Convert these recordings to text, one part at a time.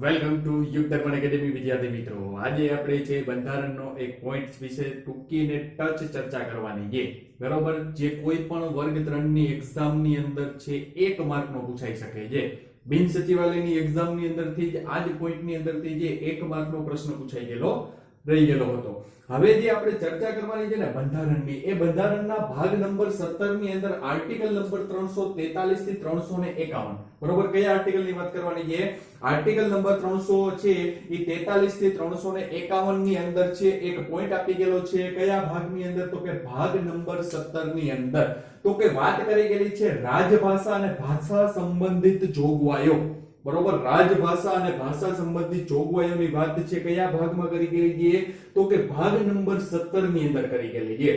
Welcome to યુગ દર્પણ academy વિદ્યાર્થી મિત્રો. આજે આપણે છે બંધારણનો એક પોઈન્ટ વિશે ટૂંકીને ટચ ચર્ચા કરવાની છે. બરોબર, જે કોઈ પણ વર્ગ 3 ની એક્ઝામની અંદર છે 1 માર્કનો પૂછાઈ શકે છે. બિન સચિવાલયની એક્ઝામની અંદરથી જ આ જ પોઈન્ટની અંદરથી જે 1 માર્કનો પ્રશ્ન પૂછાઈ ગયેલો રહી ગયેલો હતો. હવે જે આપણે ચર્ચા કરવાની છે ને બંધારણની, એ બંધારણના ભાગ નંબર 17 ની અંદર આર્ટિકલ નંબર 343 થી 351. બરોબર, કયા આર્ટિકલની વાત કરવાની છે? આર્ટિકલ નંબર 300 છે એ 43 થી 351 ની અંદર છે એક પોઈન્ટ આપી ગયેલો છે. કયા ભાગની અંદર? તો કે ભાગ નંબર 17 ની અંદર. તો કે વાત કરી ગયેલી છે રાજભાષા અને ભાષા સંબંધિત જોગવાઈઓ. બરોબર, રાજભાષા અને ભાષા સંબંધિત જોગવાઈઓની વાત છે કયા ભાગમાં કરી ગયેલી છે? તો કે ભાગ નંબર 17 ની અંદર કરી ગયેલી છે.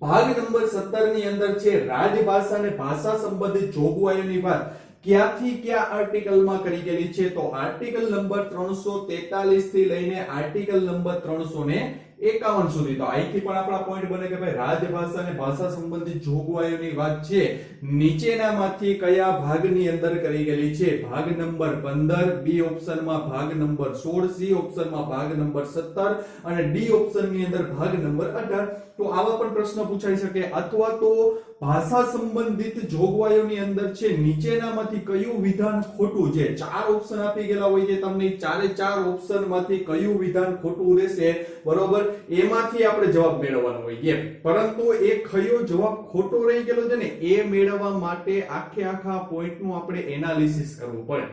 ભાગ નંબર 17 ની અંદર છે રાજભાષા અને ભાષા સંબંધિત જોગવાઈઓની વાત ક્યાંથી ક્યાં આર્ટિકલમાં કરી ગયેલી છે? તો આર્ટિકલ નંબર 343 થી લઈને આર્ટિકલ નંબર 351 સુધી. તો અહીંથી પણ આપણા પોઈન્ટ બને કે ભાઈ રાજભાષા અને ભાષા સંબંધિત જોગવાઈઓની વાત છે નીચેનામાંથી કયા ભાગની અંદર કરી ગયેલી છે? ભાગ નંબર 15, બી ઓપ્શનમાં ભાગ નંબર 16, સી ઓપ્શનમાં ભાગ નંબર 17 અને ડી ઓપ્શનની અંદર ભાગ નંબર 18. તો આવા પણ પ્રશ્ન પૂછાઈ શકે. અથવા તો ભાષા સંબંધિત જોગવાઈઓની અંદર છે નીચેનામાંથી કયું વિધાન ખોટું છે? 4 ઓપ્શન આપી ગયેલા હોય છે તમને. ચારે 4 ઓપ્શનમાંથી કયું વિધાન ખોટું રહેશે? બરોબર, એમાંથી આપણે જવાબ મેળવવાનો હોય છે. પરંતુ એ કયો જવાબ ખોટો રહી ગયેલો છે ને એ મેળવવા માટે આખા પોઈન્ટનું આપણે એનાલિસિસ કરવું પડે.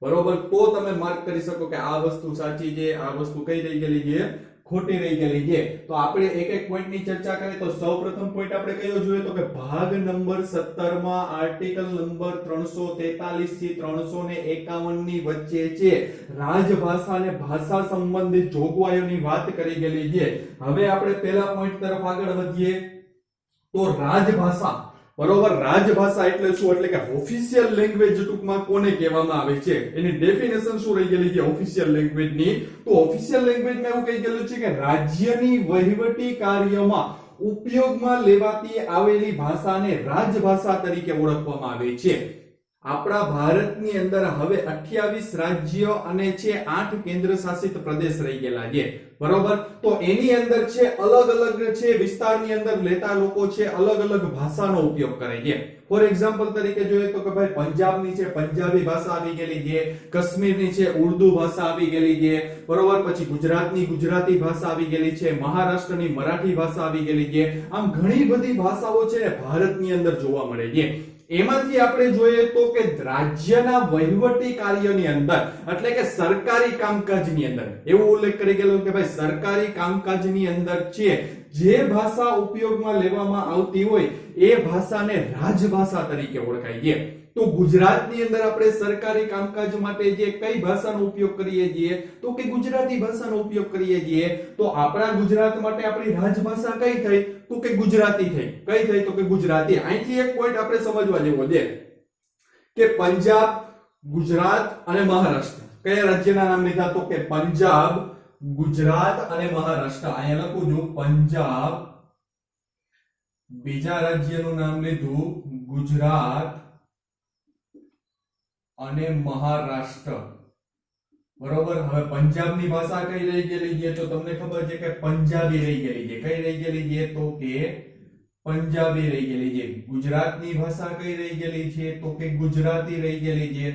બરોબર, તો તમે માર્ક કરી શકો કે આ વસ્તુ સાચી છે, આ વસ્તુ કઈ રહી ગયેલી છે, ખોટી રહી ગયેલી છે. તો આપણે એક પોઈન્ટની ચર્ચા કરીએ તો સૌપ્રથમ પોઈન્ટ આપણે કયો જોઈએ? તો કે ભાગ નંબર 17 માં આર્ટિકલ નંબર 343 થી 351 ની વચ્ચે છે રાજભાષા અને ભાષા સંબંધિત જોગવાઈઓની વાત કરી ગયેલી છે. હવે આપણે પહેલા પોઈન્ટ તરફ આગળ વધીએ તો રાજભાષા. બરોબર, રાજભાષા એટલે શું? એટલે કે ઓફિશિયલ લેંગ્વેજ ટૂંકમાં કોને કહેવામાં આવે છે? એની ડેફિનેશન શું રહી ગયેલી છે ઓફિશિયલ લેંગ્વેજની? તો ઓફિશિયલ લેંગ્વેજમાં એવું કહી ગયેલું છે કે રાજ્યની વહીવટી કાર્યમાં ઉપયોગમાં લેવાતી આવેલી ભાષાને રાજભાષા તરીકે ઓળખવામાં આવે છે. આપણા ભારતની અંદર હવે 28 રાજ્ય અને છે 8 કેન્દ્ર શાસિત પ્રદેશ રહી ગયેલા છે. બરોબર, તો એની અંદર છે અલગ અલગ છે વિસ્તારની અંદર લેતા લોકો છે અલગ અલગ ભાષાનો ઉપયોગ કરે છે. ફોર એક્ઝામ્પલ તરીકે જોઈએ તો કે ભાઈ પંજાબની છે પંજાબી ભાષા આવી ગયેલી છે, કાશ્મીરની છે ઉર્દુ ભાષા આવી ગયેલી છે. બરોબર, પછી ગુજરાતની ગુજરાતી ભાષા આવી ગયેલી છે, મહારાષ્ટ્રની મરાઠી ભાષા આવી ગયેલી છે. આમ ઘણી બધી ભાષાઓ છે ભારતની અંદર જોવા મળે છે. એમાંથી આપણે જોઈએ તો કે રાજ્યના વહીવટી કાર્યની અંદર એટલે કે સરકારી કામકાજની અંદર એવું ઉલ્લેખ કરી ગયેલો કે ભાઈ સરકારી કામકાજની અંદર છે જે ભાષા ઉપયોગમાં લેવામાં આવતી હોય એ ભાષાને રાજભાષા તરીકે ઓળખાય છે. તો ગુજરાતની અંદર આપણે સરકારી કામકાજ માટે જે કઈ ભાષાનો ઉપયોગ કરીએ છીએ? તો કે ગુજરાતી ભાષાનો ઉપયોગ કરીએ છીએ. તો આપણા ગુજરાત માટે આપણી રાજભાષા કઈ થઈ? તો કે ગુજરાતી થઈ. કઈ થઈ? તો કે ગુજરાતી. અહીંથી એક પોઈન્ટ આપણે સમજવા જેવો છે કે પંજાબ, ગુજરાત અને મહારાષ્ટ્ર કયા રાજ્યના નામ લીધા? તો કે પંજાબ, ગુજરાત અને મહારાષ્ટ્ર. અહીંયા લખું છું પંજાબ, બીજા રાજ્યનું નામ લીધું ગુજરાત અને મહારાષ્ટ્ર. બરોબર, હવે પંજાબની ભાષા કઈ રહી ગયેલી છે? તો તમને ખબર છે કે પંજાબી રહી ગયેલી છે. કઈ રહી ગયેલી છે? તો કે પંજાબી રહી ગયેલી છે. ગુજરાતની ભાષા કઈ રહી ગયેલી છે? તો કે ગુજરાતી રહી ગયેલી છે.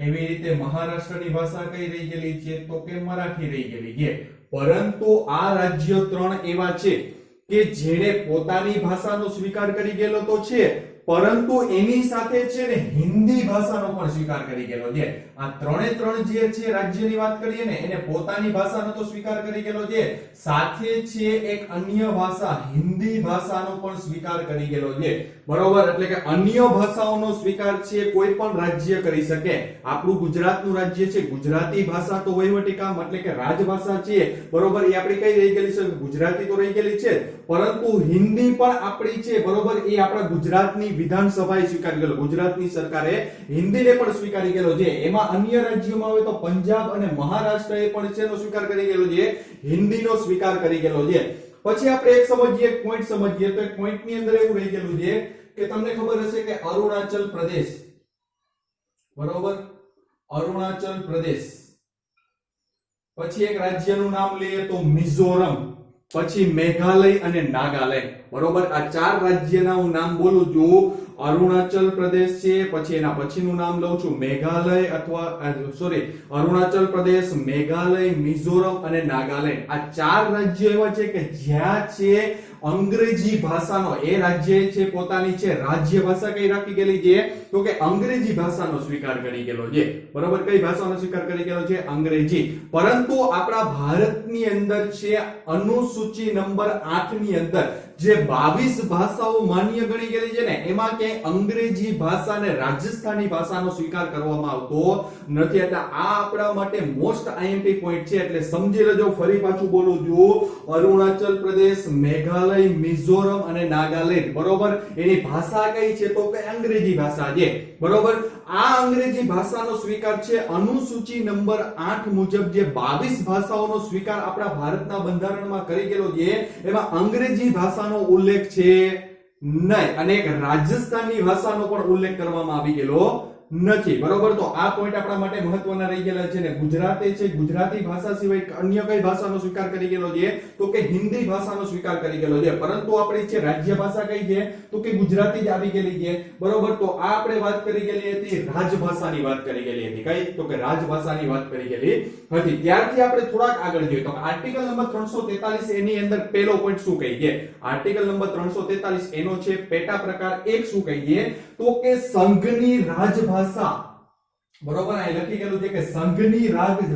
એવી રીતે મહારાષ્ટ્રની ભાષા કઈ રહી ગયેલી છે? તો કે મરાઠી રહી ગયેલી છે. પરંતુ આ રાજ્ય 3 એવા છે કે જેણે પોતાની ભાષાનો સ્વીકાર કરી ગયેલો તો છે, પરંતુ એની સાથે છે ને હિન્દી ભાષાનો પણ સ્વીકાર કરી ગયેલો છે. આ 3 જે છે રાજ્યની વાત કરીએ ને એને પોતાની ભાષાનો તો સ્વીકાર કરી ગયેલો છે, સાથે છે એક અન્ય ભાષા હિન્દી ભાષાનો પણ સ્વીકાર કરી ગયેલો છે. બરોબર, એટલે કે અન્ય ભાષાઓનો સ્વીકાર છે કોઈ પણ રાજ્ય કરી શકે. આપણું ગુજરાતનું રાજ્ય છે, ગુજરાતી ભાષા તો વહીવટી કામ એટલે કે રાજભાષા છે. બરોબર, એ આપણી કઈ રહી ગયેલી છે? ગુજરાતી તો રહી ગયેલી છે, પરંતુ હિન્દી પણ આપણી છે. બરોબર, એ આપણા ગુજરાતની વિધાનસભાએ સ્વીકારી ગયેલો, ગુજરાતની સરકારે હિન્દીને પણ સ્વીકારી ગયેલો છે. એમાં અન્ય રાજ્યોમાં આવે તો પંજાબ અને મહારાષ્ટ્રએ પણ શેનો સ્વીકાર કરી ગયેલો છે? હિન્દીનો સ્વીકાર કરી ગયેલો છે. પછી આપણે એક સમજીએ, એક પોઈન્ટ સમજીએ તો એક પોઈન્ટની અંદર એવું રહી ગયેલું છે કે તમને ખબર હશે કે અરુણાચલ પ્રદેશ, બરોબર, અરુણાચલ પ્રદેશ પછી એક રાજ્યનું નામ લઈએ તો મિઝોરમ, પછી મેઘાલય અને નાગાલેન્ડ. બરોબર, આ ચાર રાજ્યના હું નામ બોલું છું. અરુણાચલ પ્રદેશ છે, પછી એના પછીનું નામ લઉં છું મેઘાલય અરુણાચલ પ્રદેશ, મેઘાલય, મિઝોરમ અને નાગાલેન્ડ. આ ચાર રાજ્યો એવા છે કે જ્યાં છે અંગ્રેજી ભાષાનો, એ રાજ્ય છે પોતાની છે રાજ્ય ભાષા કઈ રાખી ગયેલી છે તો કે અંગ્રેજી ભાષાનો સ્વીકાર કરી ગયેલો છે. બરોબર, કઈ ભાષાનો સ્વીકાર કરી ગયેલો છે? અંગ્રેજી. પરંતુ આપણા ભારતની અંદર છે અનુસૂચિ નંબર 8 ની અંદર જે 22 ભાષાઓ માન્ય ગણી ગયેલી છે ને, એમાં કે અંગ્રેજી ભાષા ને રાજસ્થાની ભાષાનો સ્વીકાર કરવામાં આવતો નથી. એટલે આ આપણા માટે મોસ્ટ આઈએમપી પોઈન્ટ છે, એટલે સમજી લેજો. ફરી પાછું બોલું છું, અરુણાચલ પ્રદેશ, મેઘાલય, મિઝોરમ અને નાગાલેન્ડ. બરોબર, એની ભાષા કઈ છે તો કે અંગ્રેજી ભાષા છે. બરોબર, આ અંગ્રેજી ભાષાનો સ્વીકાર છે અનુસૂચિ નંબર 8 મુજબ જે 22 ભાષાઓનો સ્વીકાર આપણા ભારતના બંધારણમાં કરી ગયેલો છે, એમાં અંગ્રેજી ભાષાનો ઉલ્લેખ છે નહીં, અને એક રાજસ્થાની ભાષાનો પણ ઉલ્લેખ કરવામાં આવી ગયેલો નથી. બરોબર, તો આ પોઈન્ટ આપણા માટે મહત્વના રહી ગયેલા છે. ને ગુજરાતે છે ગુજરાતી ભાષા સિવાય અન્ય કઈ ભાષાનો સ્વીકાર કરી ગયેલો છે તો કે હિન્દી ભાષાનો સ્વીકાર કરી ગયેલો છે. પરંતુ આપણી છે રાજ્ય ભાષા કઈ છે તો કે ગુજરાતી જ આવી ગયેલી છે. બરોબર, તો આ આપણે વાત કરી ગયેલી હતી રાજભાષાની વાત કરી ગયેલી હતી. કઈ તો કે રાજભાષાની વાત કરી ગયેલી હતી. ત્યારથી આપણે થોડાક આગળ જોઈએ તો આર્ટિકલ નંબર 343 એની અંદર પહેલો પોઈન્ટ શું કહી છે? આર્ટિકલ નંબર 343 એનો છે પેટા પ્રકાર 1 શું કહી છે તો કે સંઘની રાજભાષા. બરોબર, અહીં લખી ગયેલું છે કે સંઘની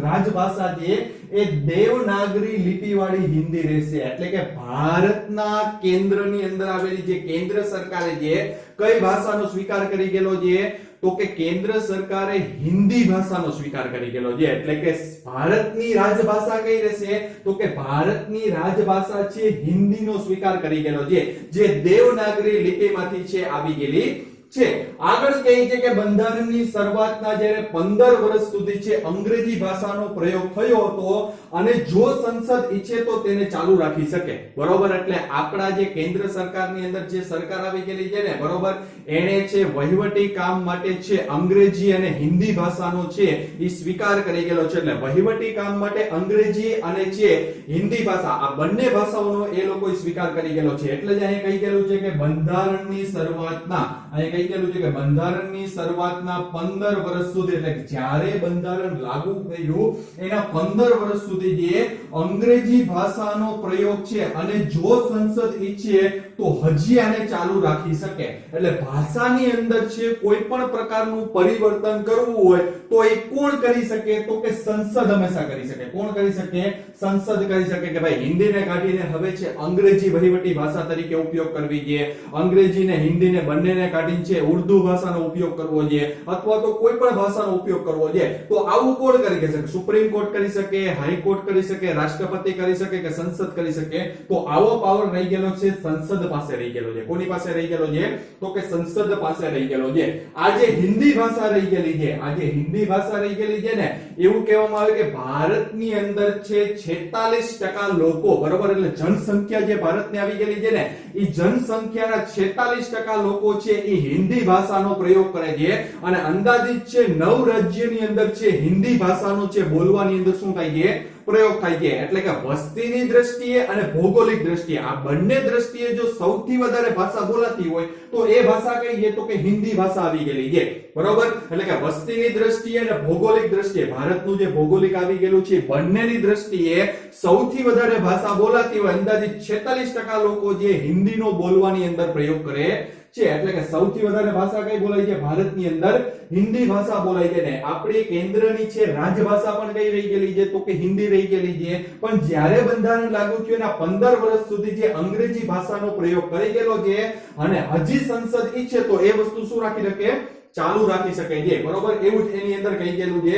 રાજભાષા છે એ દેવનાગરી લિપિવાળી હિન્દી રહેશે. એટલે કે ભારતના કેન્દ્રની અંદર આવેલી જે કેન્દ્ર સરકારે જે કઈ ભાષાનો સ્વીકાર કરી ગયેલો છે તો કે કેન્દ્ર સરકારે હિન્દી ભાષાનો સ્વીકાર કરી ગયેલો છે. એટલે કે ભારતની રાજભાષા કઈ રહેશે તો કે ભારતની રાજભાષા છે હિન્દીનો સ્વીકાર કરી ગયેલો છે, જે દેવનાગરી લિપિમાંથી છે આવી ગયેલી છે. આગળ કહે છે કે બંધારણની શરૂઆતના જ્યારે 15 વર્ષ સુધી છે અંગ્રેજી ભાષાનો પ્રયોગ થયો હતો, અને જો સંસદ ઈચ્છે તો તેને ચાલુ રાખી શકે. બરોબર, એટલે આપણા જે કેન્દ્ર સરકારની અંદર જે સરકાર આવી ગયેલી છે ને, બરોબર, એને છે વહીવટી કામ માટે છે અંગ્રેજી અને હિન્દી ભાષાનો છે એ સ્વીકાર કરી ગયેલો છે. એટલે વહીવટી કામ માટે અંગ્રેજી અને છે હિન્દી ભાષા, આ બંને ભાષાઓનો એ લોકો સ્વીકાર કરી ગયેલો છે. એટલે જ અહીં કહી ગયેલું છે કે બંધારણની શરૂઆતના અહીં કહી ગયેલું છે કે બંધારણની શરૂઆતના 15 વર્ષ સુધી, એટલે જ્યારે બંધારણ લાગુ થયું એના 15 વર્ષ સુધી જે અંગ્રેજી ભાષાનો પ્રયોગ છે, અને જો સંસદ ઈચ્છે તો હજી આને ચાલુ રાખી શકે. એટલે ભાષાની અંદર છે કોઈ પણ પ્રકારનું પરિવર્તન કરવું હોય તો એ કોણ કરી શકે તો કે સંસદ હંમેશા કરી શકે. કોણ કરી શકે? સંસદ કરી શકે કે ભાઈ હિન્દીને કાઢીને હવે છે અંગ્રેજી વહીવટી ભાષા તરીકે ઉપયોગ કરવી જોઈએ, અંગ્રેજીને હિન્દીને બંનેને કાઢીને છે ઉર્દુ ભાષાનો ઉપયોગ કરવો જોઈએ, અથવા તો કોઈ પણ ભાષાનો ઉપયોગ કરવો જોઈએ. તો આવું કોણ કરી શકે? સુપ્રીમ કોર્ટ કરી શકે, હાઈકોર્ટ કરી શકે, રાષ્ટ્રપતિ કરી શકે કે સંસદ કરી શકે? તો આવો પાવર રહી ગયેલો છે સંસદ પાસે રહી ગયેલો છે. કોની પાસે રહી ગયેલો છે તો કે સંસદ પાસે રહી ગયેલો છે. આજે હિન્દી ભાષા રહી ગયેલી છે, આજે હિન્દી ભાષા રહી ગયેલી છે ને, એવું કહેવામાં આવે કે ભારતની અંદર છે 46% લોકો, બરોબર, એટલે જનસંખ્યા જે ભારતની આવી ગયેલી છે ને, એ જનસંખ્યાના 46% લોકો છે એ હિન્દી ભાષાનો પ્રયોગ કરે છે. અને અંદાજિત છે 9 રાજ્યની અંદર છે હિન્દી ભાષાનો છે બોલવાની અંદર શું થાય છે? પ્રયોગ થાય છે. એટલે કે વસ્તીની દ્રષ્ટિએ અને ભૌગોલિક દ્રષ્ટિએ, આ બંને દ્રષ્ટિએ જો સૌથી વધારે ભાષા બોલાતી હોય તો એ ભાષા કઈ છે તો કે હિન્દી ભાષા આવી ગયેલી છે. બરોબર, એટલે કે વસ્તીની દ્રષ્ટિએ અને ભૌગોલિક દ્રષ્ટિએ, ભારતનું જે ભૌગોલિક આવી ગયેલું છે બંનેની દ્રષ્ટિએ સૌથી વધારે ભાષા બોલાતી હોય અંદાજિત 46% લોકો જે હિન્દીનો બોલવાની અંદર પ્રયોગ કરે છે. એટલે કે સૌથી વધારે ભાષા કઈ બોલાય છે? ભારતની અંદર હિન્દી ભાષા બોલાય છે. ને આપણી કેન્દ્રની છે રાજભાષા પણ કઈ રહી ગયેલી છે તો કે હિન્દી રહી ગયેલી છે. પણ જ્યારે બંધારણ લાગુ થયું એના 15 વર્ષ સુધી જે અંગ્રેજી ભાષાનો પ્રયોગ કરી ગયેલો છે, અને હજી સંસદ ઈચ્છે તો એ વસ્તુ શું રાખી શકે? ચાલુ રાખી શકે છે. બરોબર, એવું જ એની અંદર કહી ગયેલું છે.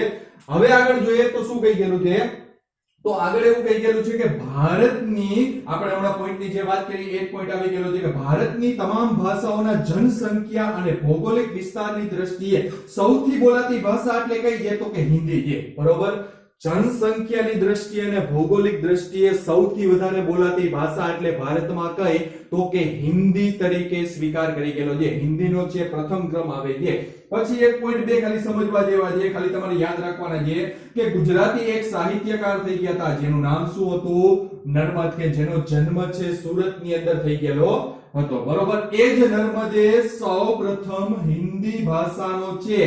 હવે આગળ જોઈએ તો શું કહી ગયેલું છે? તો આગળ એવું કહી ગયેલું છે કે ભારતની, આપણે હમણાં પોઈન્ટની જે વાત કરી એક પોઈન્ટ આવી ગયેલો છે કે ભારતની તમામ ભાષાઓના જનસંખ્યા અને ભૌગોલિક વિસ્તારની દ્રષ્ટિએ સૌથી બોલાતી ભાષા એટલે કઈ છે તો કે હિન્દી છે. બરોબર, જનસંખ્યાની દ્રષ્ટિએ અને ભૌગોલિક દ્રષ્ટિએ સૌથી વધારે બોલાતી ભાષા એટલે ભારતમાં કઈ તો કે હિન્દી તરીકે સ્વીકાર કરી ગયેલો છે. હિન્દીનો છે પ્રથમ ક્રમ આવે છે. પછી 1.2 ખાલી સમજવા જેવા છે, ખાલી તમારે યાદ રાખવાના છે કે ગુજરાતી એક સાહિત્યકાર થઈ ગયા હતા જેનું નામ શું હતું? નર્મદ, કે જેનો જન્મ છે સુરતની અંદર થઈ ગયેલો હતો. બરોબર. એ જ નર્મદે સૌપ્રથમ હિન્દી ભાષાનો છે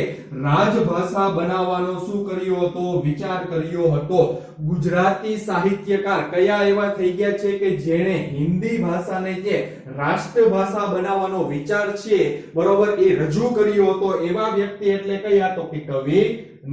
રાજભાષા બનાવવાનો શું કર્યો હતો? વિચાર કર્યો હતો. ગુજરાતી સાહિત્યકાર કયા એવા થઈ ગયા છે કે જેણે હિન્દી ભાષાને જે રાષ્ટ્રભાષા બનાવવાનો વિચાર છે બરોબર એ રજૂ કર્યો હતો? એવા વ્યક્તિ એટલે કયા? તો કે કવિ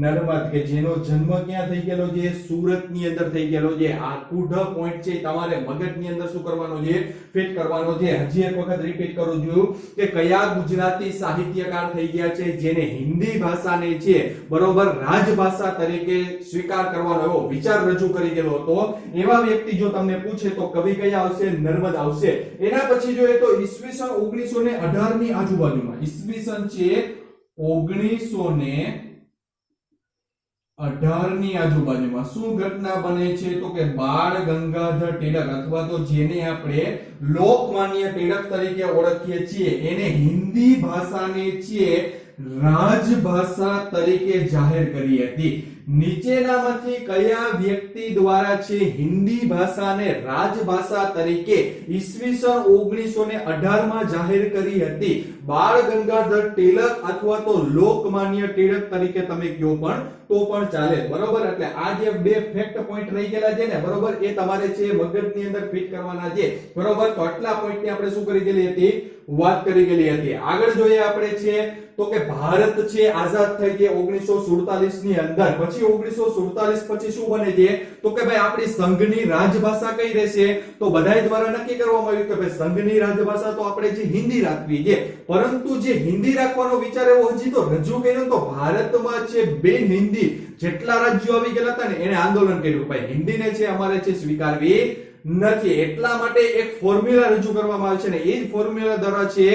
નર્મદ, કે જેનો જન્મ ક્યાં થઈ ગયેલો છે? સુરતની અંદર થઈ ગયેલો છે. આ કુઢ પોઈન્ટ છે તમારે મગજની અંદર શું કરવાનો છે? ફિટ કરવાનો છે. હજી એક વખત રિપીટ કરું છું કે કયા ગુજરાતી સાહિત્યકાર થઈ ગયા છે જેને હિન્દી ભાષાને છે બરોબર રાજભાષા તરીકે સ્વીકાર કરવાનો એવો વિચાર રજૂ કરી ગયેલો હતો? એવા વ્યક્તિ જો તમને પૂછે તો કવિ કયા આવશે? નર્મદ આવશે. એના પછી જોઈએ તો ઈસવીસન 1918 ની આજુબાજુમાં, ઈસવીસન છે 1918 ની આજુબાજુમાં શું ઘટના બને છે? તો કે બાળ ગંગાધર ટિળક અથવા તો જેને આપણે લોકમાન્ય ટિળક તરીકે ઓળખીએ છીએ એને હિન્દી ભાષાને છે રાજભાષા તરીકે જાહેર કરી હતી. નીચેનામાંથી કયા વ્યક્તિ દ્વારા છે હિન્દી ભાષાને રાજભાષા તરીકે ઈસવીસન 1918 માં જાહેર કરી હતી? બાળ ગંગાધર ટિળક અથવા તો લોકમાન્ય ટિળક તરીકે તમે કયો પણ તો પણ ચાલે. બરોબર. એટલે આ જે બે ફેક્ટ પોઈન્ટ રહી ગયેલા છે ને બરોબર એ તમારે છે મગજની અંદર ફિટ કરવાના છે. બરોબર. તો આટલા પોઈન્ટની આપણે શું કરી ગયેલી હતી? વાત કરી ગયેલી હતી. આગળ જોઈએ આપણે છે તો કે ભારત છે આઝાદ થઈ ગયો 1947 ની અંદર. પછી 1947 પછી શું બને છે તો કે ભાઈ આપણી સંઘની રાજભાષા કઈ રહેશે? તો બધાય દ્વારા નક્કી કરવામાં આવ્યું કે ભાઈ સંઘની રાજભાષા તો આપણે જે હિન્દી રાખવી છે, પરંતુ જે હિન્દી રાખવાનો વિચાર એવો હજી તો રજૂ કર્યો તો ભારતમાં છે બેન હિન્દી જેટલા રાજ્યો આવી ગયેલા હતા ને એને આંદોલન કર્યું ભાઈ હિન્દીને છે અમારે છે સ્વીકારવી નથી. એટલા માટે એક ફોર્મ્યુલા રજૂ કરવામાં આવે છે ને એ જ ફોર્મ્યુલા દ્વારા છે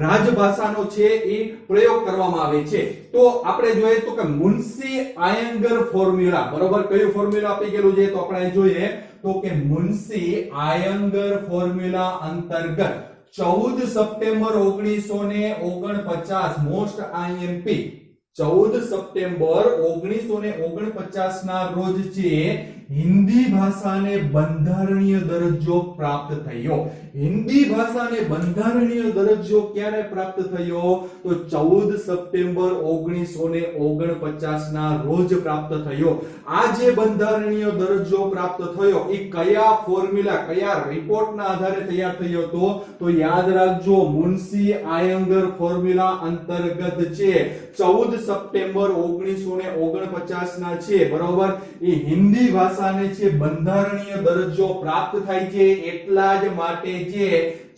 રાજભાષાનો છે એ પ્રયોગ કરવામાં આવે છે. તો આપણે જોઈએ તો કે મુન્શી આયંગર ફોર્મ્યુલા. બરોબર. કયું ફોર્મ્યુલા આપી ગયેલું છે તો આપણે જોઈએ તો કે મુન્શી આયંગર ફોર્મ્યુલા અંતર્ગત 14 સપ્ટેમ્બર 1949 મોસ્ટ આઈએમપી 14 સપ્ટેમ્બર 1949 ના રોજ છે હિન્દી ભાષાને બંધારણીય દરજ્જો પ્રાપ્ત થયો. હિન્દી ભાષાને બંધારણીય દરજ્જો ક્યારે પ્રાપ્ત થયો? તો 14 સપ્ટેમ્બર 1949 ના રોજ પ્રાપ્ત થયો. આ જે બંધારણીય દરજ્જો પ્રાપ્ત થયો એ કયા ફોર્મ્યુલા કયા રિપોર્ટના આધારે તૈયાર થયો હતો? તો યાદ રાખજો મુન્શી આયંગર ફોર્મ્યુલા અંતર્ગત છે 14 સપ્ટેમ્બર 1949 ના છે બરોબર એ હિન્દી ભાષાને છે બંધારણીય દરજ્જો પ્રાપ્ત થાય છે. એટલા જ માટે જે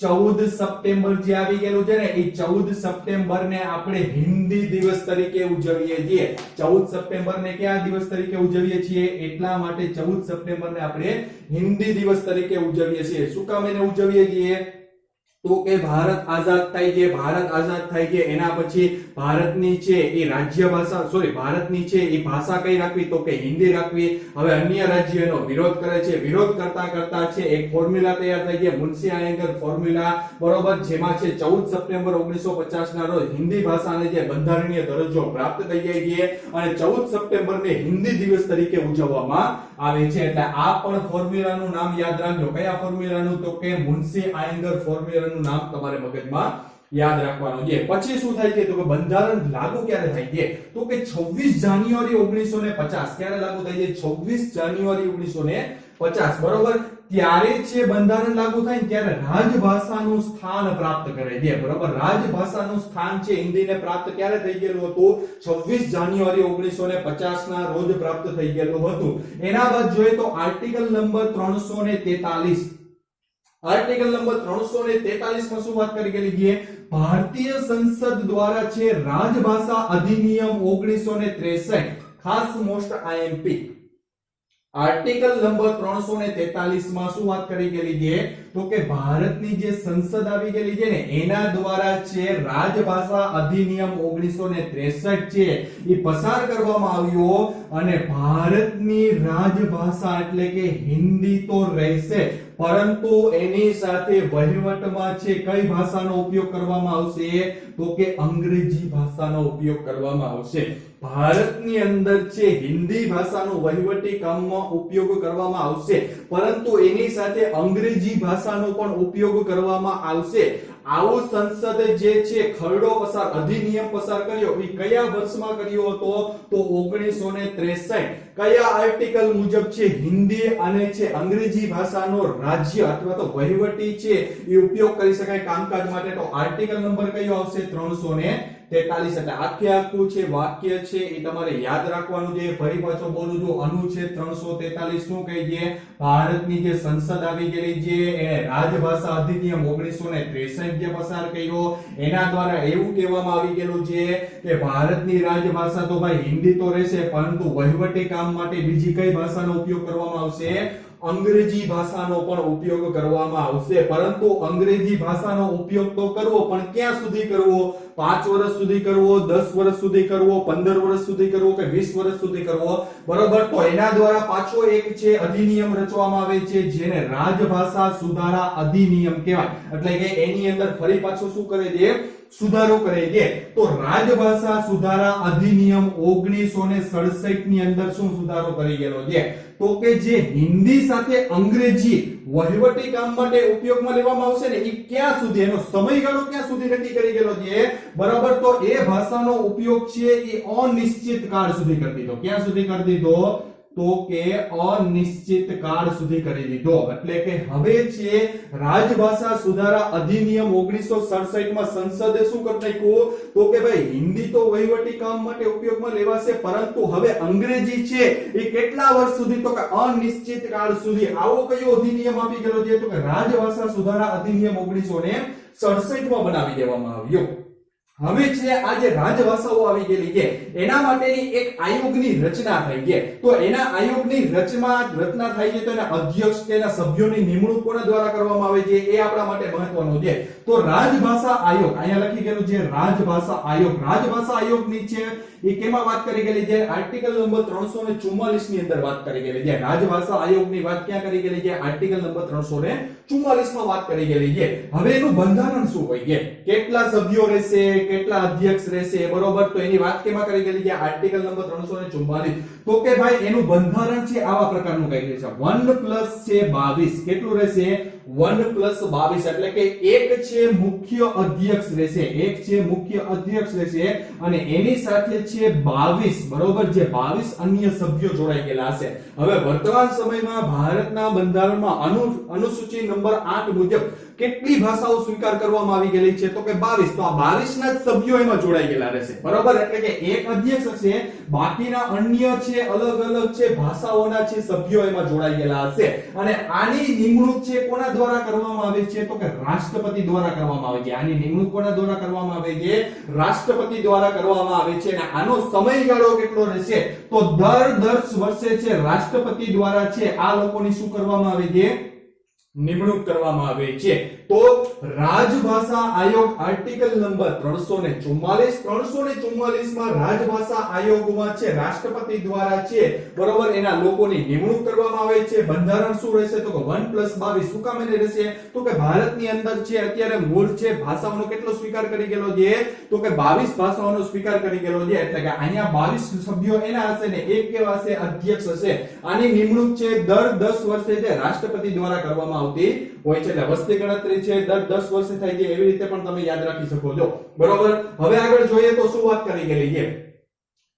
14 સપ્ટેમ્બર જે આવી ગયેલું છે ને એ 14 સપ્ટેમ્બર ને આપણે હિન્દી દિવસ તરીકે ઉજવીએ છીએ. 14 સપ્ટેમ્બર ને કયા દિવસ તરીકે ઉજવીએ છીએ? એટલા માટે 14 સપ્ટેમ્બર ને આપણે હિન્દી દિવસ તરીકે ઉજવીએ છીએ. શું કામ એને ઉજવીએ છીએ? તો કે ભારત આઝાદ થાય છે. ભારત આઝાદ થાય છે એના પછી ભારતની છે એ રાજ્ય ભાષા ભારતની છે એ ભાષા કઈ રાખવી? તો કે હિન્દી રાખવી. હવે અન્ય રાજ્ય એનો વિરોધ કરે છે. વિરોધ કરતા કરતા છે એક ફોર્મ્યુલા તૈયાર થઈ છે મુન્શી આયંગર ફોર્મ્યુલા બરોબર જેમાં છે 14 સપ્ટેમ્બર 1950 ના રોજ હિન્દી ભાષાને જે બંધારણીય દરજ્જો પ્રાપ્ત થઈ જાય છે અને 14 સપ્ટેમ્બર ને હિન્દી દિવસ તરીકે ઉજવવામાં આવે છે. એટલે આ પણ ફોર્મ્યુલાનું નામ યાદ રાખજો. કયા ફોર્મ્યુલાનું? તો કે મુન્શી આયંગર ફોર્મ્યુલા નું નામ તમારે મગજમાં યાદ રાખવાનું છે. પછી શું થાય છે તો કે બંધારણ લાગુ ક્યારે થાય છે? તો કે 26 જાન્યુઆરી 1950. ક્યારે લાગુ થાય છે? 26 જાન્યુઆરી 1950 બરોબર. ત્યારે છે બંધારણ લાગુ થાય ને ત્યારે રાજભાષાનું સ્થાન પ્રાપ્ત કરે છે બરોબર. રાજભાષાનું સ્થાન છે હિન્દીને પ્રાપ્ત ક્યારે થઈ ગયેલું હતું? 26 જાન્યુઆરી 1950 ના રોજ પ્રાપ્ત થઈ ગયેલું હતું. એના બાદ જોઈએ તો આર્ટિકલ નંબર 343 આર્ટિકલ નંબર 343 માં શું વાત કરી ગયેલી છે? ભારતીય સંસદ દ્વારા છે રાજભાષા અધિનિયમ 1963 ખાસ મોસ્ટ આઈએમપી આર્ટિકલ નંબર 343 માં શું વાત કરી ગયેલી છે તો કે ભારતની જે સંસદ આવી ગયેલી છે ને એના દ્વારા છે રાજભાષા અધિનિયમ 1963 છે એ પસાર કરવામાં આવ્યો અને ભારતની રાજભાષા એટલે કે હિન્દી તો રહેશે પરંતુ એની સાથે વહીવટમાં છે કઈ ભાષાનો ઉપયોગ કરવામાં આવશે તો કે અંગ્રેજી ભાષાનો ઉપયોગ કરવામાં આવશે ભારતની અંદર છે હિન્દી ભાષાનો વહીવટી કામમાં ઉપયોગ કરવામાં આવશે પરંતુ એની સાથે અંગ્રેજી ભાષાનો પણ ઉપયોગ કરવામાં આવશે આવું સંસદે જે છે ખરડો પસાર અધિનિયમ પસાર કર્યો એ કયા વર્ષમાં કર્યો હતો તો 1963 કયા આર્ટિકલ મુજબ છે હિન્દી અને છે અંગ્રેજી ભાષાનો રાજ્ય અથવા તો વહીવટી છે એ ઉપયોગ કરી શકાય કામકાજ માટે તો આર્ટિકલ નંબર કયો આવશે 343 એટલે આખું છે વાક્ય છે એ તમારે યાદ રાખવાનું છે ફરી પાછો બોલું છું અનુચ્છેદ 343 શું કહે છે ભારતની જે સંસદ આવી ગયેલી છે એને રાજભાષા અધિનિયમ 1963 જે પસાર કર્યો એના દ્વારા એવું કહેવામાં આવી ગયેલું છે કે ભારતની રાજભાષા તો ભાઈ હિન્દી તો રહેશે પરંતુ વહીવટી કામ માટે બીજી કઈ ભાષાનો ઉપયોગ કરવામાં આવશે અંગ્રેજી ભાષાનો પણ ઉપયોગ કરવામાં આવશે પરંતુ અંગ્રેજી ભાષાનો ઉપયોગ તો કરવો પણ ક્યાં સુધી કરવો 5 વર્ષ સુધી કરવો 10 વર્ષ સુધી કરવો 15 વર્ષ સુધી કરવો કે 20 વર્ષ સુધી કરવો બરોબર તો એના દ્વારા પાછો એક છે અધિનિયમ રચવામાં આવે છે જેને રાજભાષા સુધારા અધિનિયમ કહેવાય એટલે કે એની અંદર ફરી પાછો શું કરે છે સુધારો કરે છે તો રાજભાષા સુધારા અધિનિયમ 1967 ની અંદર શું સુધારો કરી ગયેલો છે તો કે જે હિન્દી સાથે અંગ્રેજી વહીવટી કામ માટે ઉપયોગમાં લેવામાં આવશે ને એ ક્યાં સુધી એનો સમયગાળો ક્યાં સુધી નક્કી કરી ગયેલો છે બરાબર તો એ ભાષાનો ઉપયોગ છે એ અનિશ્ચિત કાળ સુધી કરી દીધો ક્યાં સુધી કરી દીધો તો કે અનિશ્ચિત કાળ સુધી કરી દીધો એટલે કે હવે છે રાજભાષા સુધારા અધિનિયમ 1967 માં સંસદે શું કરી નાખ્યું તો કે ભાઈ હિન્દી તો વહીવટી કામ માટે ઉપયોગમાં લેવાશે પરંતુ હવે અંગ્રેજી છે એ કેટલા વર્ષ સુધી તો કે અનિશ્ચિત કાળ સુધી આવો કયો અધિનિયમ આપી ગયો છે તો કે રાજભાષા સુધારા અધિનિયમ 1967 માં બનાવી દેવામાં આવ્યો હવે છે આ જે રાજભાષાઓ આવી ગયેલી છે એના માટેની એક આયોગની રચના થઈ છે તો એના આયોગની રચના થાય છે તો એના અધ્યક્ષ તેના સભ્યોની નિમણૂક કોના દ્વારા કરવામાં આવે છે એ આપણા માટે મહત્વનું છે તો રાજભાષા આયોગ અહીંયા લખી ગયેલું છે રાજભાષા આયોગની છે એ કેમાં વાત કરી ગયેલી છે આર્ટિકલ નંબર 344 ની અંદર વાત કરી ગયેલી છે રાજભાષા આયોગની વાત ક્યાં કરી ગયેલી છે આર્ટિકલ નંબર 344 માં વાત કરી ગયેલી છે હવે એનું બંધારણ શું હોય છે કેટલા સભ્યો રહેશે કેટલા અધ્યક્ષ રહેશે બરોબર તો એની વાત કેમાં કરી ગયેલી છે આર્ટિકલ નંબર 344 તો કે ભાઈ એનું બંધારણ છે આવા પ્રકારનું કહી છે 1 છે 22 કેટલું રહેશે 1 + 22 એટલે કે એક છે મુખ્ય અધ્યક્ષ રહેશે અને એની સાથે છે 22 બરોબર જે 22 અન્ય સભ્યો જોડાઈ ગયેલા હશે હવે વર્તમાન સમયમાં ભારતના બંધારણમાં અનુસૂચિ નંબર 8 મુજબ કેટલી ભાષાઓ સ્વીકાર કરવામાં આવી ગયેલી છે તો કે 22 તો આ 22 ના સભ્યો એમાં જોડાઈ ગયેલા રહેશે બરોબર એટલે કે એક અધ્યક્ષ હશે બાકીના અન્ય છે અલગ છે ભાષાઓના છે સભ્યો એમાં જોડાઈ ગયેલા હશે અને આની નિમણૂક છે કોના દ્વારા કરવામાં આવે છે તો કે રાષ્ટ્રપતિ દ્વારા કરવામાં આવે છે આની નિમણૂક કોના દ્વારા કરવામાં આવે છે રાષ્ટ્રપતિ દ્વારા કરવામાં આવે છે અને આનો સમયગાળો કેટલો રહેશે તો દર 10 વર્ષે છે રાષ્ટ્રપતિ દ્વારા છે આ લોકોની શું કરવામાં આવે છે નિમણૂક કરવામાં આવે છે તો રાજભાષા આયોગ આર્ટિકલ નંબર 344 માં રાજભાષા આયોગમાં છે રાષ્ટ્રપતિ દ્વારા છે બરોબર એના લોકોની નિમણૂક કરવામાં આવે છે બંધારણ શું રહેશે તો કે 1 + 22 શું કામ એને રહેશે તો કે ભારતની અંદર છે અત્યારે મૂળ છે ભાષાઓનો કેટલો સ્વીકાર કરી ગયેલો છે તો કે 22 ભાષાઓનો સ્વીકાર કરી ગયેલો છે એટલે કે અહીંયા 22 સભ્યો એના હશે ને એક કેવા હશે અધ્યક્ષ હશે આની નિમણૂક છે દર 10 વર્ષે છે રાષ્ટ્રપતિ દ્વારા કરવામાં આવતી હોય છે એટલે વસ્તી ગણતરી છે દર 10 વર્ષે થાય છે એવી રીતે પણ તમે યાદ રાખી શકો છો બરોબર હવે આગળ જોઈએ તો શું વાત કરી ગયેલી છે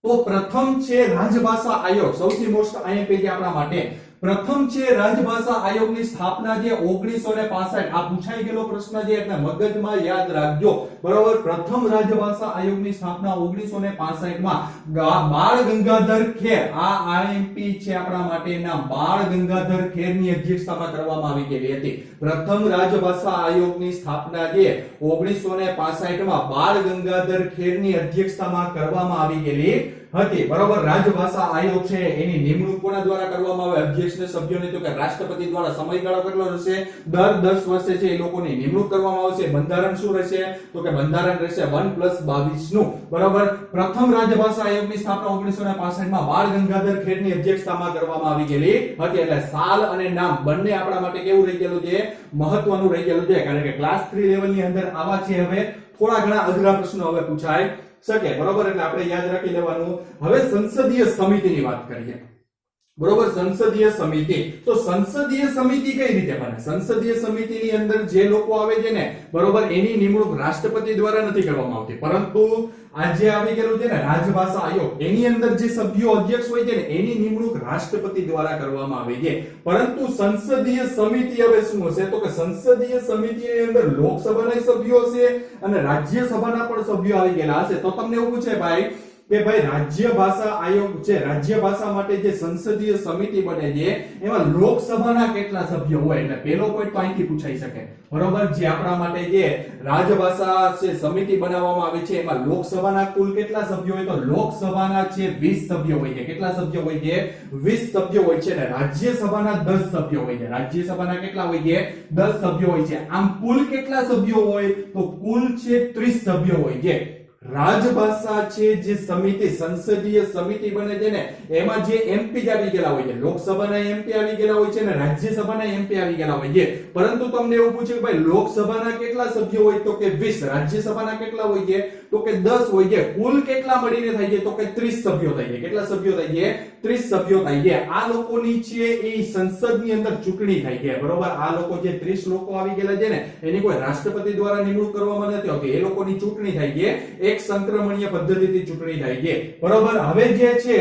તો પ્રથમ છે રાજભાષા આયોગ સૌથી મોસ્ટ આઈએમપી છે આપણા માટે પ્રથમ છે રાજભાષા આયોગની સ્થાપના જે 1965 આ પૂછાઈ ગયેલો પ્રશ્ન છે એટલે મગજમાં યાદ રાખજો બરોબર પ્રથમ રાજભાષા આયોગની સ્થાપના 1965 માં બાળ ગંગાધર ખેર આ આઈએમપી છે આપણા માટેના બાળ ગંગાધર ખેરની અધ્યક્ષતામાં કરવામાં આવી ગયેલી હતી પ્રથમ રાજભાષા આયોગની સ્થાપના જે 1965 માં બાળ ગંગાધર ખેરની અધ્યક્ષતામાં કરવામાં આવી ગયેલી હતી, બરોબર. રાજભાષા આયોગ છે એની નિમણૂક કોના દ્વારા કરવામાં આવે? અધ્યક્ષ ને સભ્યોને, તો કે રાષ્ટ્રપતિ દ્વારા. સમયગાળો કેટલો રહેશે? દર 10 વર્ષે છે એ લોકોની નિમણૂક કરવામાં આવશે. બંધારણ શું રહેશે? તો કે બંધારણ રહેશે 1+22 નું, બરોબર. પ્રથમ રાજભાષા આયોગની સ્થાપના 1965 માં બાળ ગંગાધર ખેડની અધ્યક્ષતામાં કરવામાં આવી ગયેલી હતી. એટલે સાલ અને નામ બંને આપણા માટે કેવું રહી ગયેલું છે? મહત્વનું રહી ગયેલું છે, કારણ કે ક્લાસ 3 લેવલની અંદર આવા છે હવે થોડા ઘણા અઘરા પ્રશ્નો હવે પૂછાય શકે, બરોબર. એટલે આપણે યાદ રાખી લેવાનું. હવે સંસદીય સમિતિની વાત કરીએ, બરોબર. સંસદીય સમિતિ, તો સંસદીય સમિતિ કઈ રીતે બને? સંસદીય સમિતિની અંદર જે લોકો આવે છે ને, બરોબર, એની નિમણૂક રાષ્ટ્રપતિ દ્વારા નથી કરવામાં આવતી, પરંતુ આજે આવી ગયેલું છે ને રાજભાષા આયોગ, એની અંદર જે સભ્યો અધ્યક્ષ હોય છે ને એની નિમણૂક રાષ્ટ્રપતિ દ્વારા કરવામાં આવે છે. પરંતુ સંસદીય સમિતિ હવે શું હશે? તો કે સંસદીય સમિતિની અંદર લોકસભાના સભ્યો હશે અને રાજ્યસભાના પણ સભ્યો આવી ગયેલા હશે. તો તમને એવું પૂછે ભાઈ કે ભાઈ રાજ્ય ભાષા આયોગ છે, રાજ્ય ભાષા માટે જે સંસદીય સમિતિ બને છે એમાં લોકસભાના કેટલા સભ્યો હોય? એટલે પહેલો પોઈન્ટ તો અહીંથી પૂછાઈ શકે, બરોબર. જે આપણા માટે જે રાજભાષા છે સમિતિ બનાવવામાં આવે છે એમાં લોકસભાના કુલ કેટલા સભ્યો હોય? તો લોકસભાના છે 20 સભ્યો હોય છે. કેટલા સભ્યો હોય છે? 20 સભ્યો હોય છે. અને રાજ્યસભાના 10 સભ્યો હોય છે. રાજ્યસભાના કેટલા હોય છે? 10 સભ્યો હોય છે. આમ કુલ કેટલા સભ્યો હોય? તો કુલ છે 30 સભ્યો હોય છે. રાજભાષા છે જે સમિતિ, સંસદીય સમિતિ બને છે ને એમાં જે એમપી આવી ગયેલા હોય છે, લોકસભાના એમપી આવી ગયેલા હોય છે અને રાજ્યસભાના એમપી આવી ગયેલા હોય છે. પરંતુ તમને એવું પૂછે કે ભાઈ લોકસભાના કેટલા સભ્યો હોય? તો કે 20. રાજ્યસભાના કેટલા હોય છે? તો કે 10 હોય છે. કુલ કેટલા મળીને થાય છે? તો કે 30 સભ્યો થાય છે. કેટલા સભ્યો થાય છે? 30 સભ્યો થાય છે. આ લોકોની છે એ સંસદની અંદર ચૂંટણી થાય છે, બરોબર. આ લોકો જે 30 લોકો આવી ગયેલા છે ને એની કોઈ રાષ્ટ્રપતિ દ્વારા નિમણૂક કરવામાં નથી આવતી, એ લોકોની ચૂંટણી થાય છે. એક સંક્રમણીય પદ્ધતિથી ચૂંટણી થાય છે, બરોબર. હવે જે છે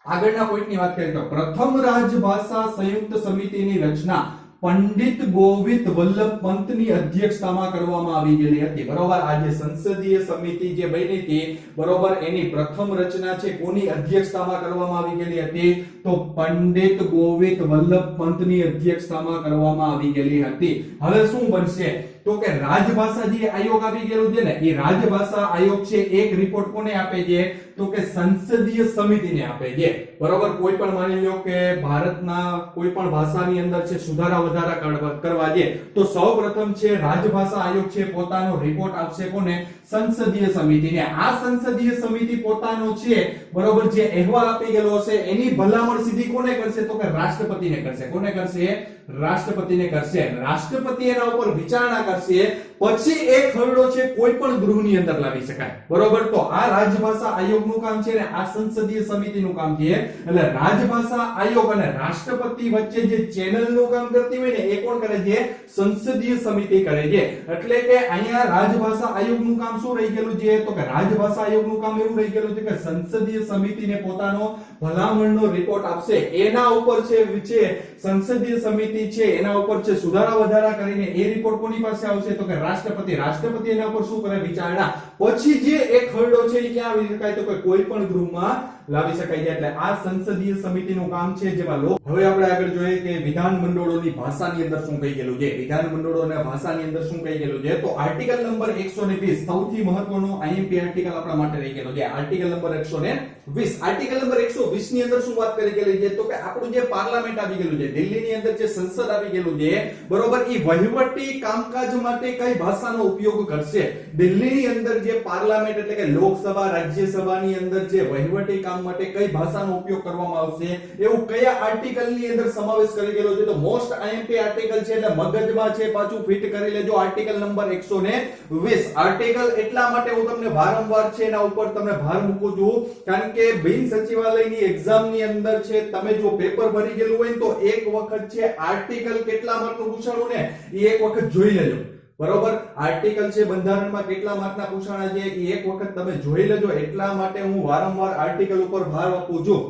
આગળના પોઈન્ટની વાત કરીએ તો પ્રથમ રાજભાષા સંયુક્ત સમિતિની રચના પંડિત ગોવિંદ વલ્લભ પંતની અધ્યક્ષતામાં કરવામાં આવી ગયેલી હતી, બરોબર. આ જે સંસદીય સમિતિ જે બની હતી, બરોબર, એની પ્રથમ રચના છે કોની અધ્યક્ષતામાં કરવામાં આવી ગયેલી હતી? તો પંડિત ગોવિંદ વલ્લભ પંતની અધ્યક્ષતામાં કરવામાં આવી ગયેલી હતી. હવે શું બનશે? તો કે રાજભાષા જે આયોગ આવી ગયેલું છે ને એ રાજભાષા આયોગ છે એક રિપોર્ટ કોને આપે છે? તો કે સંસદીય સમિતિને આપે છે, બરોબર. કોઈ પણ માની લો કે ભારતના કોઈ પણ ભાષાની અંદર છે સુધારા વધારા કરવા છે તો સૌપ્રથમ છે રાજભાષા આયોગ છે પોતાનો રિપોર્ટ આપશે કોને? સંસદીય સમિતિને. આ સંસદીય સમિતિ પોતાનો છે, બરોબર, જે અહેવાલ આપી ગયેલો હશે એની ભલામણ સીધી કોને કરશે? તો કે રાષ્ટ્રપતિને કરશે. કોને કરશે? રાષ્ટ્રપતિને કરશે. રાષ્ટ્રપતિ એના ઉપર વિચારણા કરશે, પછી એ ખરડો છે કોઈ પણ ગૃહની અંદર લાવી શકાય, બરોબર. તો આ રાજભાષા આયોગનું કામ છે ને આ સંસદીય સમિતિનું કામ છે. એટલે રાજભાષા આયોગ અને રાષ્ટ્રપતિ વચ્ચે જે ચેનલનું કામ કરતી હોય ને એ કોણ કરે છે? સંસદીય સમિતિ કરે છે. એટલે કે અહીંયા રાજભાષા આયોગનું કામ શું રહી ગયેલું છે? તો કે રાજભાષા આયોગનું કામ એવું રહી ગયેલું છે કે સંસદીય સમિતિને પોતાનો ભલામણનો રિપોર્ટ આપશે, એના ઉપર છે સંસદીય સમિતિ છે એના ઉપર છે સુધારા વધારા કરીને એ રિપોર્ટ કોની પાસે આવશે? તો કે રાષ્ટ્રપતિ એના ઉપર શું કરે? વિચારણા. પછી જે એક ખરડો છે એ ક્યાં આવી શકાય? તો કે કોઈ પણ ગૃહમાં લાવી શકાય છે. એટલે આ સંસદીય સમિતિનું કામ છે જેમાં હવે આપણે આગળ જોઈએ કે વિધાન મંડળોની ભાષાની અંદર શું કહી ગયેલું છે. વિધાન મંડળોના ભાષાની અંદર શું કહી ગયેલું છે? તો આર્ટિકલ નંબર 120 સૌથી મહત્વનો આઈએમપી આર્ટિકલ આપણા માટે રહી ગયેલો છે. Article number 120. આર્ટિકલ નંબર 120 ની અંદર શું વાત કરી ગયેલી છે? તો કે આપણું જે પાર્લામેન્ટ આવી ગયેલું છે, દિલ્હીની અંદર જે સંસદ આવી ગયેલું છે, બરોબર, એ વહીવટી કામકાજ માટે કઈ ભાષાનો ઉપયોગ કરશે? દિલ્હીની અંદર જે પાર્લામેન્ટ એટલે કે લોકસભા રાજ્યસભાની અંદર જે વહીવટી કામ માટે કઈ ભાષાનો ઉપયોગ કરવામાં આવશે એવું કયા આર્ટિકલની અંદર સમાવેશ કરી ગયેલો છે? તો મોસ્ટ આઈએમપી આર્ટિકલ છે એટલે મગજમાં છે પાછું ફિટ કરી લેજો. Article number 120. આર્ટિકલ એટલા માટે હું તમને વારંવાર છે એના ઉપર તમને ભાર મૂકું છું કારણ કે બિન સચિવાલયની એક્ઝામની અંદર છે તમે જો પેપર ભરી ગયેલું હોય તો એક વખત છે આર્ટિકલ કેટલા માર્કનું પૂછાણું ને એ એક વખત જોઈ લેજો, બરોબર. આર્ટિકલ છે બંધારણમાં કેટલા માર્કના પૂછાણા છે એ એક વખત તમે જોઈ લેજો. એટલા માટે હું વારંવાર આર્ટિકલ ઉપર ભાર આપું છું,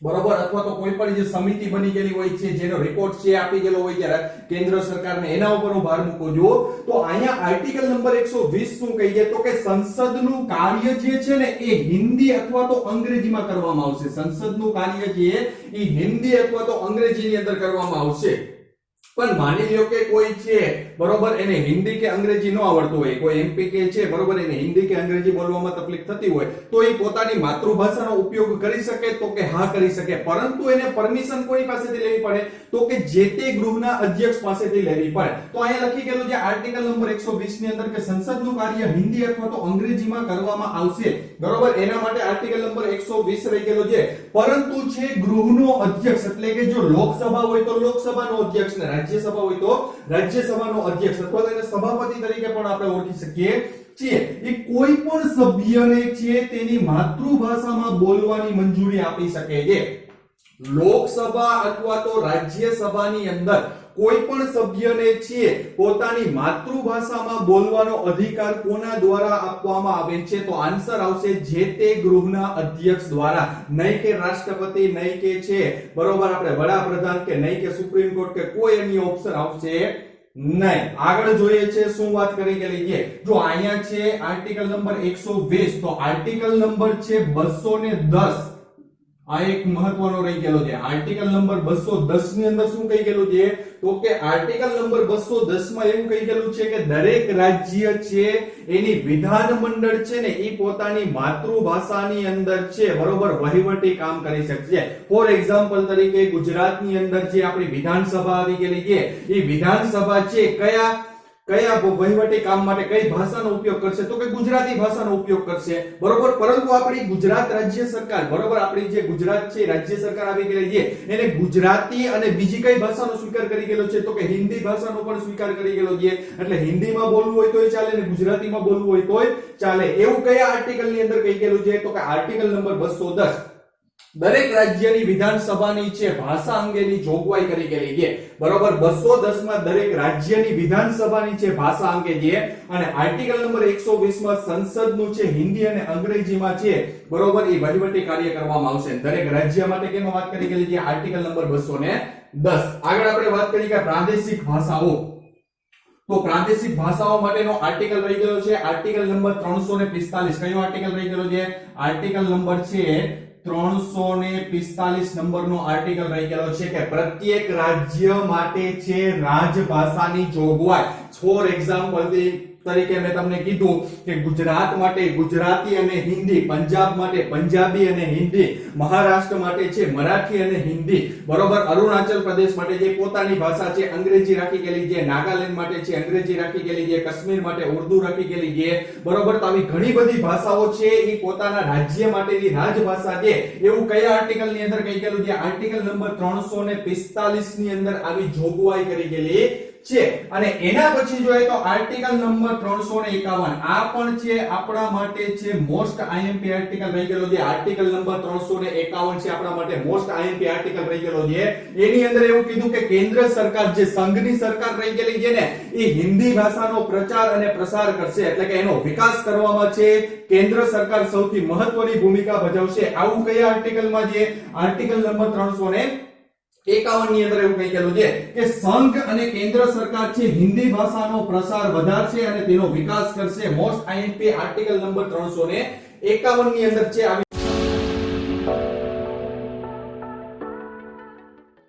બરોબર. અથવા તો કોઈ પણ જે સમિતિ બની ગયેલી હોય છે જેનો રિપોર્ટ છે આપી ગયેલો હોય છે કેન્દ્ર સરકારને એના ઉપર હું ભાર મૂકું છું. તો અહીંયા આર્ટિકલ નંબર 120 શું કહે છે? તો કે સંસદનું કાર્ય જે છે ને એ હિન્દી અથવા તો અંગ્રેજીમાં કરવામાં આવશે. સંસદનું કાર્ય છે એ હિન્દી અથવા તો અંગ્રેજીની અંદર કરવામાં આવશે. પણ માની લ્યો કે કોઈ છે બરોબર, એને હિન્દી કે અંગ્રેજી ન આવડતું હોય, કોઈ એમપી કે છે બરોબર, એને હિન્દી કે અંગ્રેજી બોલવામાં તકલીફ થતી હોય, તો એ પોતાની માતૃભાષાનો ઉપયોગ કરી શકે? તો કે હા કરી શકે, પરંતુ એને પરમિશન કોની પાસેથી લેવી પડે? તો કે જે તે ગૃહના અધ્યક્ષ પાસેથી લેવી પડે. તો અહીંયા લખી ગયેલું છે આર્ટિકલ નંબર 120 ની અંદર કે સંસદનું કાર્ય હિન્દી અથવા તો અંગ્રેજીમાં કરવામાં આવશે, બરોબર. એના માટે આર્ટિકલ નંબર 120 રહી ગયેલો છે. પરંતુ છે ગૃહનો અધ્યક્ષ, એટલે કે જો લોકસભા હોય તો લોકસભાનો અધ્યક્ષ ને રાજ્યસભા હોય તો રાજ્યસભાનો અધ્યક્ષ અથવા તો એને સભાપતિ તરીકે પણ આપણે ઓળખી શકીએ છીએ, એ કોઈ પણ સભ્યને છે તેની માતૃભાષામાં બોલવાની મંજૂરી આપી શકે છે. લોકસભા અથવા તો રાજ્યસભાની અંદર કોઈ પણ સભ્યને છે પોતાની માતૃભાષામાં બોલવાનો અધિકાર કોના દ્વારા આપવામાં આવે છે? તો આન્સર આવશે જે તે ગૃહના અધ્યક્ષ દ્વારા, નહીં કે રાષ્ટ્રપતિ, નહીં કે છે બરોબર આપણે વડાપ્રધાન, કે નહીં કે સુપ્રીમ કોર્ટ, કે કોઈ અન્ય ઓપ્શન આવશે નહીં. આગળ જોઈએ છે શું વાત કરી ગયેલી છે. જો અહીંયા છે આર્ટિકલ નંબર 120, તો આર્ટિકલ નંબર છે 210, આ એક મહત્વનો રહી ગયેલો છે. આર્ટિકલ નંબર 210 ની અંદર શું કહી ગયેલું છે? તો કે આર્ટિકલ નંબર 210 માં એવું કહી ગયેલું છે કે દરેક રાજ્ય છે એની વિધાન મંડળ છે ને એ પોતાની માતૃભાષાની અંદર છે બરોબર વહીવટી કામ કરી શકશે. ફોર એક્ઝામ્પલ તરીકે ગુજરાતની અંદર જે આપણી વિધાનસભા આવી ગયેલી છે, એ વિધાનસભા છે કયા વહીવટી કામ માટે કઈ ભાષાનો ઉપયોગ કરશે? તો કે ગુજરાતી ભાષાનો ઉપયોગ કરશે, બરોબર. પરંતુ આપણી ગુજરાત રાજ્ય સરકાર બરોબર, આપણી જે ગુજરાત છે રાજ્ય સરકાર આવી ગયેલી છે, એને ગુજરાતી અને બીજી કઈ ભાષાનો સ્વીકાર કરી ગયેલો છે? તો કે હિન્દી ભાષાનો પણ સ્વીકાર કરી ગયેલો છે. એટલે હિન્દીમાં બોલવું હોય તોય ચાલે ને ગુજરાતીમાં બોલવું હોય તોય ચાલે. એવું કયા આર્ટિકલ ની અંદર કહી ગયેલું છે? તો કે આર્ટિકલ નંબર 210 દરેક રાજ્યની વિધાનસભાની છે ભાષા અંગેની જોગવાઈ કરી ગયેલી છે, બરોબર. 210 માં દરેક રાજ્યની વિધાનસભાની છે ભાષા અંગે છે, અને આર્ટિકલ નંબર 120 માં સંસદનું છે હિન્દી અને અંગ્રેજીમાં છે બરોબર એ વહીવટી કાર્ય કરવામાં આવશે. દરેક રાજ્ય માટે કેમાં વાત કરી ગયેલી છે? Article number 210. આગળ આપણે વાત કરી કે પ્રાદેશિક ભાષાઓ. તો પ્રાદેશિક ભાષાઓ માટેનો આર્ટિકલ રહી ગયેલો છે આર્ટિકલ નંબર 345. કયો આર્ટિકલ રહી ગયેલો છે? આર્ટિકલ નંબર છે 345 નંબરનો આર્ટિકલ રહી ગયેલો છે કે પ્રત્યેક રાજ્ય માટે છે રાજભાષાની જોગવાઈ. ફોર એક્ઝામ્પલ તરીકે મેં તમને કીધું કે ગુજરાત માટે ગુજરાતી અને હિન્દી, પંજાબ માટે પંજાબી અને હિન્દી, મહારાષ્ટ્ર માટે છે મરાઠી અને હિન્દી, બરોબર. અરુણાચલ પ્રદેશ માટે જે પોતાની ભાષા છે અંગ્રેજી રાખી ગયેલી છે, નાગાલેન્ડ માટે છે અંગ્રેજી રાખી ગયેલી છે, કાશ્મીર માટે ઉર્દુ રાખી ગયેલી છે, બરોબર. તો આવી ઘણી બધી ભાષાઓ છે એ પોતાના રાજ્ય માટેની રાજભાષા છે. એવું કયા આર્ટિકલ ની અંદર કહી ગયેલું છે? આર્ટિકલ નંબર 345 ની અંદર આવી જોગવાઈ કરી ગયેલી છે. અને એના પછી જોઈએ તો આર્ટિકલ નંબર 351, આ પણ છે આપણા માટે છે મોસ્ટ આઈએમપી આર્ટિકલ રહી ગયેલો છે. આર્ટિકલ નંબર 351 છે આપણા માટે મોસ્ટ આઈએમપી આર્ટિકલ રહી ગયેલો છે. એની અંદર એવું કીધું કે કેન્દ્ર સરકાર જે સંઘની સરકાર રહી ગયેલી છે ને, એ હિન્દી ભાષાનો પ્રચાર અને પ્રસાર કરશે, એટલે કે એનો વિકાસ કરવામાં છે કેન્દ્ર સરકાર સૌથી મહત્વની ભૂમિકા ભજવશે. આવું કયા આર્ટિકલમાં છે? આર્ટિકલ નંબર 351 ની અંદર એવું કહી ગયેલું છે કે સંઘ અને કેન્દ્ર સરકાર છે હિન્દી ભાષાનો પ્રસાર વધારશે અને તેનો વિકાસ કરશે. મોસ્ટ આઈએમપી આર્ટિકલ નંબર 351 ની અંદર છે આવી